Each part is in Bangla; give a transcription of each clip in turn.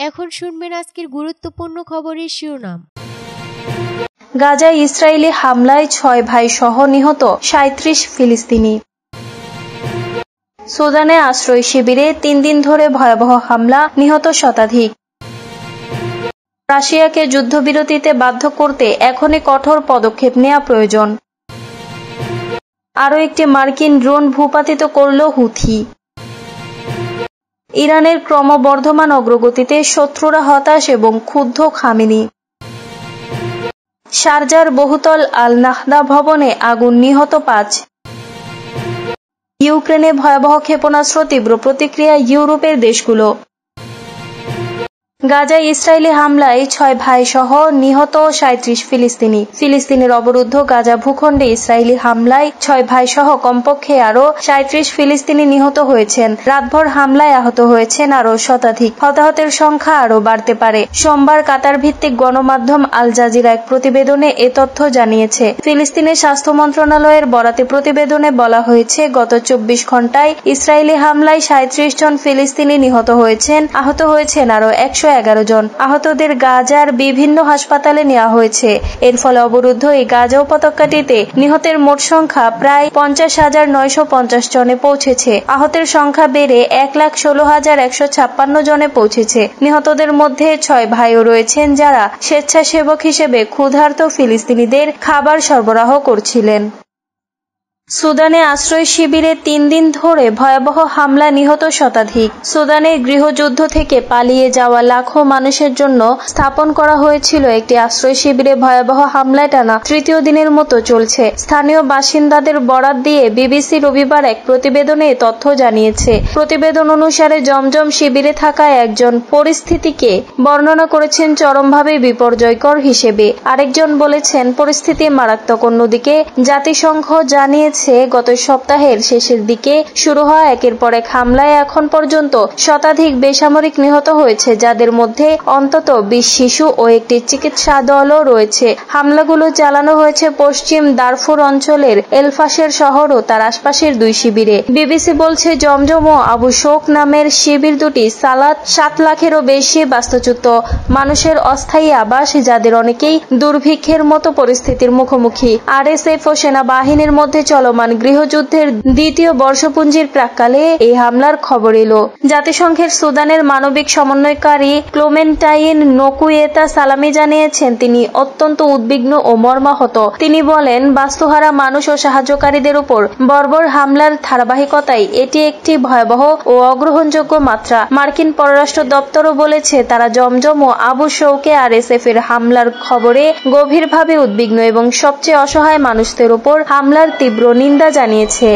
এখন শুনবেন আজকের গুরুত্বপূর্ণ খবরের শিরোনাম। গাজায় ইসরায়েলি হামলায় 6 ভাই সহ নিহত 37 ফিলিস্তিনি। সুদানে আশ্রয় শিবিরে 3 দিন ধরে ভয়াবহ হামলা, নিহত শতাধিক। রাশিয়াকে যুদ্ধবিরতিতে বাধ্য করতে এখনই কঠোর পদক্ষেপ নেওয়া প্রয়োজন। আরও একটি মার্কিন ড্রোন ভূপাতিত করল হুথি। ইরানের ক্রমবর্ধমান অগ্রগতিতে শত্রুরা হতাশ এবং ক্ষুব্ধ খামেনি। শারজার বহুতল আল নাহদা ভবনে আগুন, নিহত 5। ইউক্রেনে ভয়াবহ ক্ষেপণাস্ত্র, তীব্র প্রতিক্রিয়া ইউরোপের দেশগুলো। গাজায় ইসরায়েলি হামলায় 6 ভাই সহ নিহত 37 ফিলিস্তিনি। ফিলিস্তিনের অবরুদ্ধ গাজা ভূখণ্ডে ইসরায়েলি হামলায় 6 ভাই সহ কমপক্ষে আরও 37 ফিলিস্তিনি নিহত হয়েছেন। রাতভর হামলায় আহত হয়েছেন আরও শতাধিক। হতাহতের সংখ্যা আরও বাড়তে পারে। সোমবার কাতার ভিত্তিক গণমাধ্যম আল জাজিরা এক প্রতিবেদনে এ তথ্য জানিয়েছে। ফিলিস্তিনের স্বাস্থ্য মন্ত্রণালয়ের বরাতে প্রতিবেদনে বলা হয়েছে, গত 24 ঘণ্টায় ইসরায়েলি হামলায় 37 জন ফিলিস্তিনি নিহত হয়েছেন। আহত হয়েছেন আরও 111 জন। আহতদের গাজার বিভিন্ন হাসপাতালে নেওয়া হয়েছে। এর ফলে অবরুদ্ধ এই গাজা উপত্যকাটিতে নিহতের মোট সংখ্যা প্রায় 50,950 জনে পৌঁছেছে। আহতের সংখ্যা বেড়ে 1,16,156 জনে পৌঁছেছে। নিহতদের মধ্যে 6 ভাইও রয়েছেন যারা স্বেচ্ছাসেবক হিসেবে ক্ষুধার্ত ফিলিস্তিনিদের খাবার সরবরাহ করছিলেন। সুদানে আশ্রয় শিবিরে 3 দিন ধরে ভয়াবহ হামলা, নিহত শতাধিক। সুদানের গৃহযুদ্ধ থেকে পালিয়ে যাওয়া লাখো মানুষের জন্য স্থাপন করা হয়েছিল একটি আশ্রয় শিবিরে ভয়াবহ হামলায় টানা 3য় দিনের মতো চলছে। স্থানীয় বাসিন্দাদের বরাত দিয়ে বিবিসি রবিবার এক প্রতিবেদনে এ তথ্য জানিয়েছে। প্রতিবেদন অনুসারে জমজম শিবিরে থাকা একজন পরিস্থিতিকে বর্ণনা করেছেন চরমভাবে বিপর্যয়কর হিসেবে। আরেকজন বলেছেন, পরিস্থিতি মারাত্মক। অন্যদিকে জাতিসংঘ জানিয়েছে, গত সপ্তাহের শেষের দিকে শুরু হওয়া একের পর এক হামলায় এখন পর্যন্ত শতাধিক বেসামরিক নিহত হয়েছে, যাদের মধ্যে অন্তত 20 শিশু ও একটি চিকিৎসা দলও রয়েছে। হামলাগুলো চালানো হয়েছে পশ্চিম দারফুর অঞ্চলের এলফাশের শহর ও তার আশপাশের 2 শিবিরে। বিবিসি বলছে, জমজম ও আবু শোক নামের শিবির দুটি 7 লাখেরও বেশি বাস্তুচ্যুত মানুষের অস্থায়ী আবাস, যাদের অনেকেই দুর্ভিক্ষের মতো পরিস্থিতির মুখোমুখি। আরএসএফ ও সেনাবাহিনীর মধ্যে চলমান গৃহযুদ্ধের 2য় বর্ষপঞ্জির প্রাক্কালে এই হামলার খবর এলো। জাতিসংঘের সুদানের মানবিক সমন্বয়কারী ক্লোমেন্টাইন নকুয়েতা সালামি জানিয়েছেন, তিনি অত্যন্ত উদ্বিগ্ন ও মর্মাহত। তিনি বলেন, বাস্তুহারা মানুষ ও সাহায্যকারীদের উপর বর্বর হামলার ধারাবাহিকতায় এটি একটি ভয়াবহ ও অগ্রহণযোগ্য মাত্রা। মার্কিন পররাষ্ট্র দপ্তরও বলেছে, তারা জমজম ও আবু শৌকে আরএসএফ এর হামলার খবরে গভীরভাবে উদ্বিগ্ন এবং সবচেয়ে অসহায় মানুষদের উপর হামলার তীব্র নিন্দা জানিয়েছে।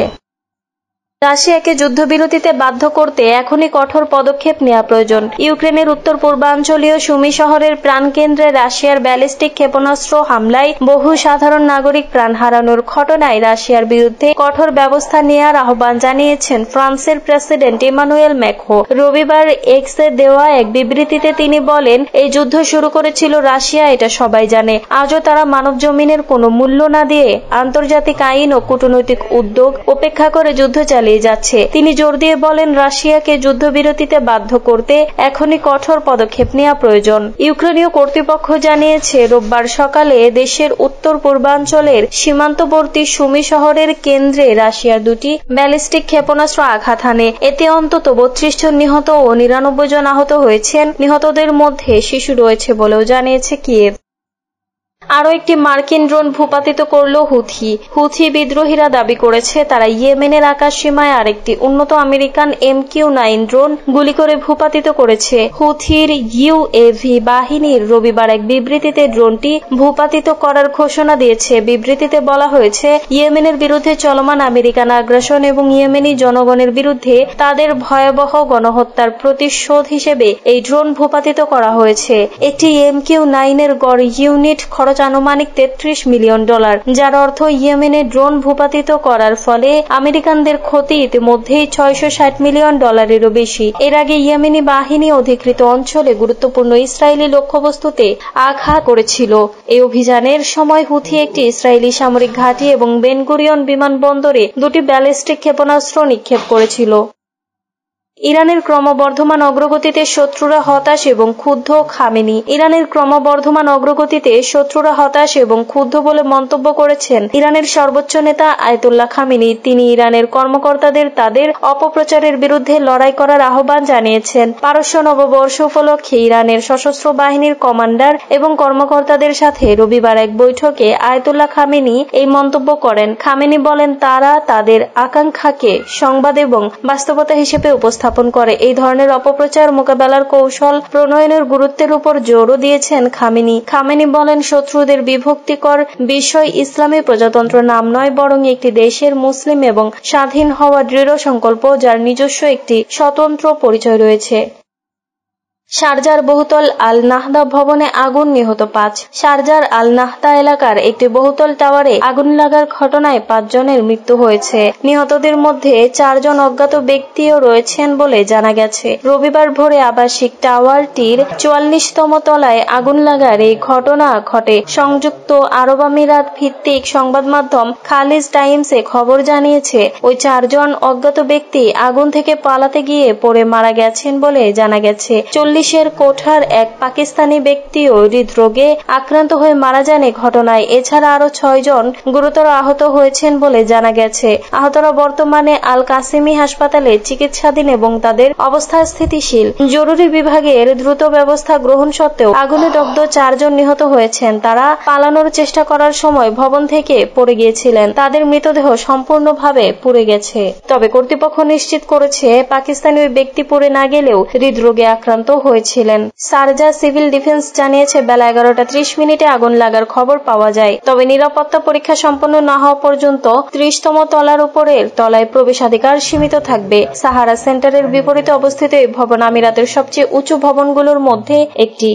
রাশিয়াকে যুদ্ধবিরতিতে বাধ্য করতে এখনই কঠোর পদক্ষেপ নেওয়া প্রয়োজন। ইউক্রেনের উত্তর পূর্বাঞ্চলীয় সুমি শহরের প্রাণকেন্দ্রে রাশিয়ার ব্যালিস্টিক ক্ষেপণাস্ত্র হামলায় বহু সাধারণ নাগরিক প্রাণ হারানোর ঘটনায় রাশিয়ার বিরুদ্ধে কঠোর ব্যবস্থা নেওয়ার আহ্বান জানিয়েছেন ফ্রান্সের প্রেসিডেন্ট ইমানুয়েল ম্যাক্রো। রবিবার এক্সে দেওয়া এক বিবৃতিতে তিনি বলেন, এই যুদ্ধ শুরু করেছিল রাশিয়া, এটা সবাই জানে। আজও তারা মানব জমিনের কোনো মূল্য না দিয়ে আন্তর্জাতিক আইন ও কূটনৈতিক উদ্যোগ উপেক্ষা করে যুদ্ধ চালিয়ে যাচ্ছে। তিনি জোর দিয়ে বলেন, রাশিয়াকে যুদ্ধবিরতিতে বাধ্য করতে এখনই কঠোর পদক্ষেপ নেওয়া প্রয়োজন। ইউক্রেনীয় কর্তৃপক্ষ জানিয়েছে, রোববার সকালে দেশের উত্তর পূর্বাঞ্চলের সীমান্তবর্তী সুমি শহরের কেন্দ্রে রাশিয়ার 2টি ব্যালিস্টিক ক্ষেপণাস্ত্র আঘাত হানে। এতে অন্তত 32 জন নিহত ও 99 জন আহত হয়েছেন। নিহতদের মধ্যে শিশু রয়েছে বলেও জানিয়েছে কিয়েভ। আরও একটি মার্কিন ড্রোন ভূপাতিত করল হুথি। হুথি বিদ্রোহীরা দাবি করেছে, তারা ইয়েমেনের আকাশসীমায় আরেকটি উন্নত আমেরিকান MQ-9 ড্রোন গুলি করে ভূপাতিত করেছে। হুথির ইউএভি বাহিনীর রবিবার এক বিবৃতিতে ড্রোনটি ভূপাতিত করার ঘোষণা দিয়েছে। বিবৃতিতে বলা হয়েছে, ইয়েমেনের বিরুদ্ধে চলমান আমেরিকান আগ্রাসন এবং ইয়েমেনি জনগণের বিরুদ্ধে তাদের ভয়াবহ গণহত্যার প্রতিশোধ হিসেবে এই ড্রোন ভূপাতিত করা হয়েছে। একটি MQ-9 এর গড় ইউনিট খরচ আনুমানিক $33 মিলিয়ন, যার অর্থ ইয়েমেনে ড্রোন ভূপাতিত করার ফলে আমেরিকানদের ক্ষতি ইতিমধ্যেই $660 মিলিয়ন বেশি। এর আগে ইয়েমেনি বাহিনী অধিকৃত অঞ্চলে গুরুত্বপূর্ণ ইসরায়েলি লক্ষ্যবস্তুতে আঘাত করেছিল। এই অভিযানের সময় হুথি একটি ইসরায়েলি সামরিক ঘাঁটি এবং বেন গুরিয়ন বিমানবন্দরে 2টি ব্যালিস্টিক ক্ষেপণাস্ত্র নিক্ষেপ করেছিল। ইরানের ক্রমবর্ধমান অগ্রগতিতে শত্রুরা হতাশ এবং ক্ষুব্ধ খামেনি। ইরানের ক্রমবর্ধমান অগ্রগতিতে শত্রুরা হতাশ এবং ক্ষুব্ধ বলে মন্তব্য করেছেন ইরানের সর্বোচ্চ নেতা আয়াতুল্লাহ খামেনি। তিনি ইরানের কর্মকর্তাদের তাদের অপপ্রচারের বিরুদ্ধে লড়াই করার আহ্বান জানিয়েছেন। পারস্য নববর্ষ উপলক্ষে ইরানের সশস্ত্র বাহিনীর কমান্ডার এবং কর্মকর্তাদের সাথে রবিবার এক বৈঠকে আয়াতুল্লাহ খামেনি এই মন্তব্য করেন। খামেনি বলেন, তারা তাদের আকাঙ্ক্ষাকে সংবাদ এবং বাস্তবতা হিসেবে উপস্থাপন করে। এই ধরনের অপপ্রচার মোকাবেলার কৌশল প্রণয়নের গুরুত্বের উপর জোরও দিয়েছেন খামেনি। খামেনি বলেন, শত্রুদের বিভক্তিকর বিষয় ইসলামী প্রজাতন্ত্র নাম নয়, বরং একটি দেশের মুসলিম এবং স্বাধীন হওয়া দৃঢ় সংকল্প, যার নিজস্ব একটি স্বতন্ত্র পরিচয় রয়েছে। শারজার বহুতল আল নাহদা ভবনে আগুন, নিহত 5। শারজার আল নাহদা এলাকার একটি বহুতল টাওয়ারে আগুন লাগার ঘটনায় 5 জনের মৃত্যু হয়েছে। নিহতদের মধ্যে 4 জন অজ্ঞাত ব্যক্তিও রয়েছেন বলে জানা গেছে। রবিবার ভোরে আবাসিক টাওয়ারটির 44তম তলায় আগুন লাগার এই ঘটনা ঘটে। সংযুক্ত আরব আমিরাত ভিত্তিক সংবাদ মাধ্যম খালিজ টাইমসে খবর জানিয়েছে, ওই 4 জন অজ্ঞাত ব্যক্তি আগুন থেকে পালাতে গিয়ে পড়ে মারা গেছেন বলে জানা গেছে। 40-এর কোঠার এক পাকিস্তানি ব্যক্তিও হৃদরোগে আক্রান্ত হয়ে মারা যান এই ঘটনায়। এছাড়া আরো 6 জন গুরুতর আহত হয়েছেন বলে জানা গেছে। আহতরা বর্তমানে আল কাসিমি হাসপাতালে চিকিৎসাধীন এবং তাদের অবস্থা স্থিতিশীল। জরুরি বিভাগের দ্রুত ব্যবস্থা গ্রহণ সত্ত্বেও আগুনে দগ্ধ 4 জন নিহত হয়েছেন। তারা পালানোর চেষ্টা করার সময় ভবন থেকে পড়ে গিয়েছিলেন। তাদের মৃতদেহ সম্পূর্ণভাবে পুড়ে গেছে। তবে কর্তৃপক্ষ নিশ্চিত করেছে, পাকিস্তানি ওই ব্যক্তি পুড়ে না গেলেও হৃদরোগে আক্রান্ত হয়েছিলেন। শারজা সিভিল ডিফেন্স জানিয়েছে, বেলা 11:30 আগুন লাগার খবর পাওয়া যায়। তবে নিরাপত্তা পরীক্ষা সম্পন্ন না হওয়া পর্যন্ত 30তম তলার উপরের তলায় প্রবেশাধিকার সীমিত থাকবে। সাহারা সেন্টারের বিপরীতে অবস্থিত এই ভবন আমিরাতের সবচেয়ে উঁচু ভবনগুলোর মধ্যে একটি।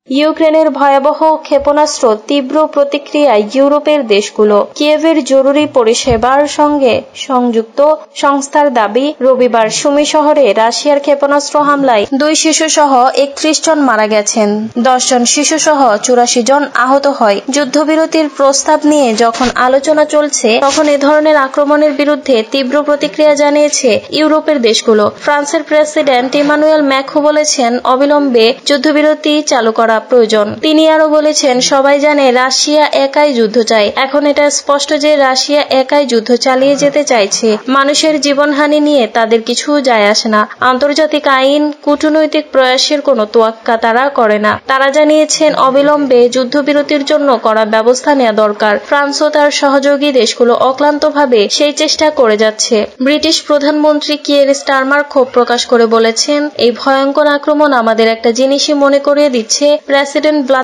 ইউক্রেনের ভয়াবহ ক্ষেপণাস্ত্র, তীব্র প্রতিক্রিয়ায় ইউরোপের দেশগুলো। কিয়েভের জরুরি পরিষেবার সঙ্গে সংযুক্ত সংস্থার দাবি, রবিবার সুমি শহরে রাশিয়ার ক্ষেপণাস্ত্র হামলায় 2 শিশুসহ 31 জন মারা গেছেন। 10 জন শিশুসহ 84 জন আহত হয়। যুদ্ধবিরতির প্রস্তাব নিয়ে যখন আলোচনা চলছে, তখন এ ধরনের আক্রমণের বিরুদ্ধে তীব্র প্রতিক্রিয়া জানিয়েছে ইউরোপের দেশগুলো। ফ্রান্সের প্রেসিডেন্ট ইমানুয়েল ম্যাক্রো বলেছেন, অবিলম্বে যুদ্ধবিরতি চালু করা প্রয়োজন। তিনি আরো বলেছেন, সবাই জানে রাশিয়া একাই যুদ্ধ চায়। এখন এটা স্পষ্ট যে রাশিয়া একাই যুদ্ধ চালিয়ে যেতে চাইছে। মানুষের জীবনহানি নিয়ে তাদের কিছু যায় আসে না। আন্তর্জাতিক আইন, কূটনৈতিক প্রয়াসের কোনো তোয়াক্কা তারা করে না। তারা জানিয়েছেন, অবিলম্বে যুদ্ধবিরতির জন্য কড়া ব্যবস্থা নেওয়া দরকার। ফ্রান্স ও তার সহযোগী দেশগুলো অক্লান্তভাবে সেই চেষ্টা করে যাচ্ছে। ব্রিটিশ প্রধানমন্ত্রী কিয়ের স্টারমার ক্ষোভ প্রকাশ করে বলেছেন, এই ভয়ঙ্কর আক্রমণ আমাদের একটা জিনিসই মনে করিয়ে দিচ্ছে, প্রেসিডেন্ট